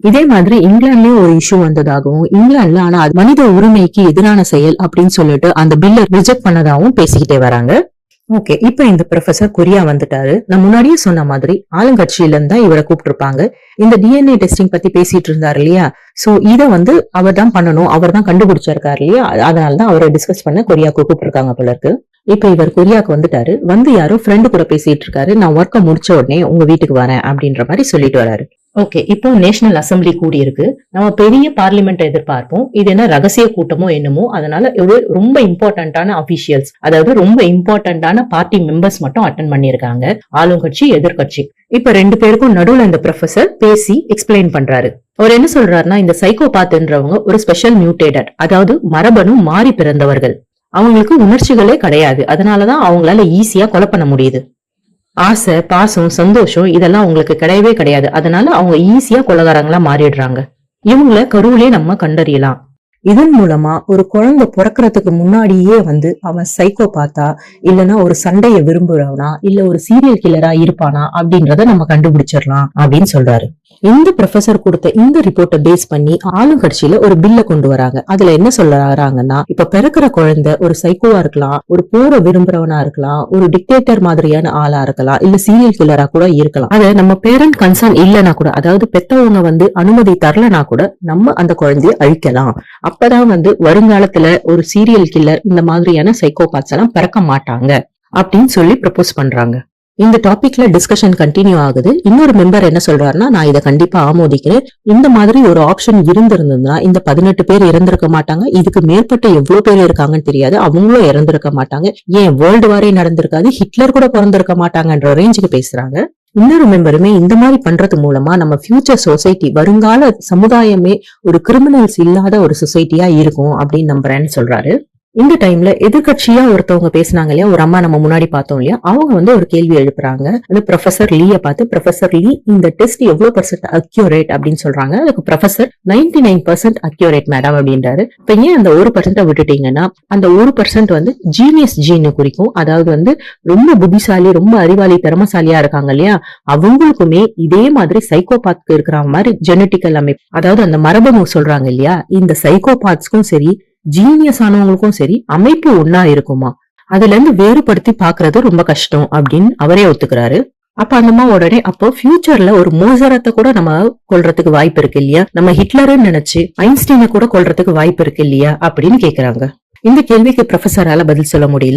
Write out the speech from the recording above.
இதே மாதிரி இங்கிலாந்துலயும் ஒரு இஷ்யூ வந்ததாகவும், இங்கிலாந்துல ஆனா அது மனித உரிமைக்கு எதிரான செயல் அப்படின்னு சொல்லிட்டு அந்த பில்ல ரிஜெக்ட் பண்ணதாகவும் பேசிக்கிட்டே வராங்க. ஓகே, இப்ப இந்த ப்ரொஃபசர் கொரியா வந்துட்டாரு. நான் முன்னாடியே சொன்ன மாதிரி ஆளுங்கட்சியில இருந்தா இவரை கூப்பிட்டுருப்பாங்க. இந்த டிஎன்ஏ டெஸ்டிங் பத்தி பேசிட்டு இருந்தாரு இல்லையா, சோ இத அவர் தான் பண்ணணும், அவர் தான் கண்டுபிடிச்சிருக்காரு இல்லையா, அதனாலதான் அவரை டிஸ்கஸ் பண்ண கொரியாவுக்கு கூப்பிட்டுருக்காங்க போல இருக்கு. இப்ப இவர் கொரியாவுக்கு வந்துட்டாரு. யாரோ ஃப்ரெண்டு கூட பேசிட்டு இருக்காரு. நான் ஒர்க்க முடிச்ச உடனே உங்க வீட்டுக்கு வரேன் அப்படின்ற மாதிரி சொல்லிட்டு வராரு. ஓகே, இப்போ நேஷனல் அசம்பிளி கூடி இருக்கு. நம்ம பெரிய பார்லிமெண்ட் எதிர்பார்ப்போம். இது என்ன ரகசிய கூட்டமோ என்னமோ, அதனால ரொம்ப இம்பார்ட்டன்டான அபிஷியல்ஸ், அதாவது ரொம்ப இம்பார்ட்டன்டான பார்ட்டி மெம்பர்ஸ் மட்டும் அட்டென்ட் பண்ணிருக்காங்க, ஆளுங்கட்சி எதிர்கட்சி. இப்ப 2 பேருக்கும் நடுவுல இந்த ப்ரொஃபசர் பேசி எக்ஸ்பிளைன் பண்றாரு. அவர் என்ன சொல்றாருன்னா, இந்த சைக்கோபாத்ன்றவங்க ஒரு ஸ்பெஷல் மியூட்டேட்டட், அதாவது மரபணு மாறி பிறந்தவர்கள். அவங்களுக்கு உணர்ச்சிகளே கிடையாது. அதனாலதான் அவங்களால ஈஸியா கொலை பண்ண முடியுது. ஆசை, பாசம், சந்தோஷம் இதெல்லாம் அவங்களுக்கு கிடையவே கிடையாது. அதனால அவங்க ஈஸியா கொலைகாரங்களா மாறிடுறாங்க. இவங்கள கருவிலே நம்ம கண்டறியலாம். இதன் மூலமா ஒரு குழந்தை பிறக்கிறதுக்கு முன்னாடியே அவன் சைக்கோபாத்தா, இல்லனா ஒரு சண்டைய விரும்புறவனா, இல்ல ஒரு சீரியல் கில்லரா இருப்பானா அப்படின்றத நம்ம கண்டுபிடிச்சிடலாம் அப்படின்னு சொல்றாரு. இந்த ப்ரொஃபசர் கொடுத்த இந்த ரிப்போர்ட்டை பேஸ் பண்ணி ஆளுங்கட்சியில ஒரு பில்ல கொண்டு வராங்க. அதுல என்ன சொல்றாங்கன்னா, இப்ப பிறக்கிற குழந்தை ஒரு சைக்கோவா இருக்கலாம், ஒரு போரை விரும்புறவனா இருக்கலாம், ஒரு டிக்டேட்டர் மாதிரியான ஆளா இருக்கலாம், இல்ல சீரியல் கில்லரா கூட இருக்கலாம். அத நம்ம பேரண்ட் கன்சர்ன் இல்லனா கூட, அதாவது பெத்தவங்க அனுமதி தரலனா கூட நம்ம அந்த குழந்தைய அழிக்கலாம். அப்பதான் வருங்காலத்துல ஒரு சீரியல் கில்லர் இந்த மாதிரியான சைக்கோபாத்ஸ் எல்லாம் பிறக்க மாட்டாங்க அப்படின்னு சொல்லி ப்ரப்போஸ் பண்றாங்க. இந்த டாபிக்ல டிஸ்கஷன் கண்டினியூ ஆகுது. இன்னொரு மெம்பர் என்ன சொல்றாருன்னா, நான் இதை கண்டிப்பா ஆமோதிக்கிறேன். இந்த மாதிரி ஒரு ஆப்ஷன் இருந்திருந்ததுன்னா இந்த 18 பேர் இறந்திருக்க மாட்டாங்க. இதுக்கு மேற்பட்ட எவ்வளவு பேர் இருக்காங்கன்னு தெரியாது, அவங்களும் இறந்திருக்க மாட்டாங்க. ஏன் வேர்ல்டு வாரே நடந்திருக்காது, ஹிட்லர் கூட பிறந்திருக்க மாட்டாங்கன்ற ரேஞ்சுக்கு பேசுறாங்க. இன்னொரு மெம்பருமே இந்த மாதிரி பண்றது மூலமா நம்ம ஃபியூச்சர் சொசைட்டி, வருங்கால சமுதாயமே ஒரு கிரிமினல்ஸ் இல்லாத ஒரு சொசைட்டியா இருக்கும் அப்படின்னு நம்புறேன்னு சொல்றாரு. இந்த டைம்ல எதிர்கட்சியா ஒருத்தவங்க பேசினாங்க இல்லையா, ஒரு அம்மா நம்ம முன்னாடி பார்த்தோம் இல்லையா, அவங்க ஒரு கேள்வி எழுப்புறாங்க. ப்ரொஃபசர் லீய பார்த்து, ப்ரொஃபசர் லீ இந்த டெஸ்ட் எவ்வளவு % அக்யூரேட் அப்படின்னு சொல்றாங்க. அதுக்கு ப்ரொஃபசர் 99% அக்யூரேட் மேடம் அப்படின்றாரு. இப்ப ஏன் அந்த 1% விட்டுட்டீங்கன்னா, அந்த 1% ஜீனியஸ் ஜீனு குறிக்கும். அதாவது ரொம்ப புத்திசாலி, ரொம்ப அறிவாளி, திறமசாலியா இருக்காங்க இல்லையா, அவங்களுக்குமே இதே மாதிரி சைக்கோபாத்க்கு இருக்கிற மாதிரி ஜெனட்டிக்கல் அமைப்பு, அதாவது அந்த மரபணு சொல்றாங்க இல்லையா, இந்த சைக்கோபாத்ஸ்க்கும் சரி ஜீனியஸ் ஆனவங்களுக்கும் சரி அமைப்பு ஒன்னா இருக்குமா, அதுல இருந்து வேறுபடுத்தி பாக்குறது ரொம்ப கஷ்டம் அப்படின்னு அவரே ஒத்துக்கிறாரு. அப்ப அந்தமா உடனே அப்போ ஃபியூச்சர்ல ஒரு மோசரத்தை கூட நம்ம கொல்றதுக்கு வாய்ப்பு இருக்கு இல்லையா, நம்ம ஹிட்லர்னு நினைச்சு ஐன்ஸ்டீனை கூட கொல்றதுக்கு வாய்ப்பு இருக்கு இல்லையா அப்படின்னு கேக்குறாங்க. இந்த கேள்விக்கு ப்ரொஃபசரால பதில் சொல்ல முடியல.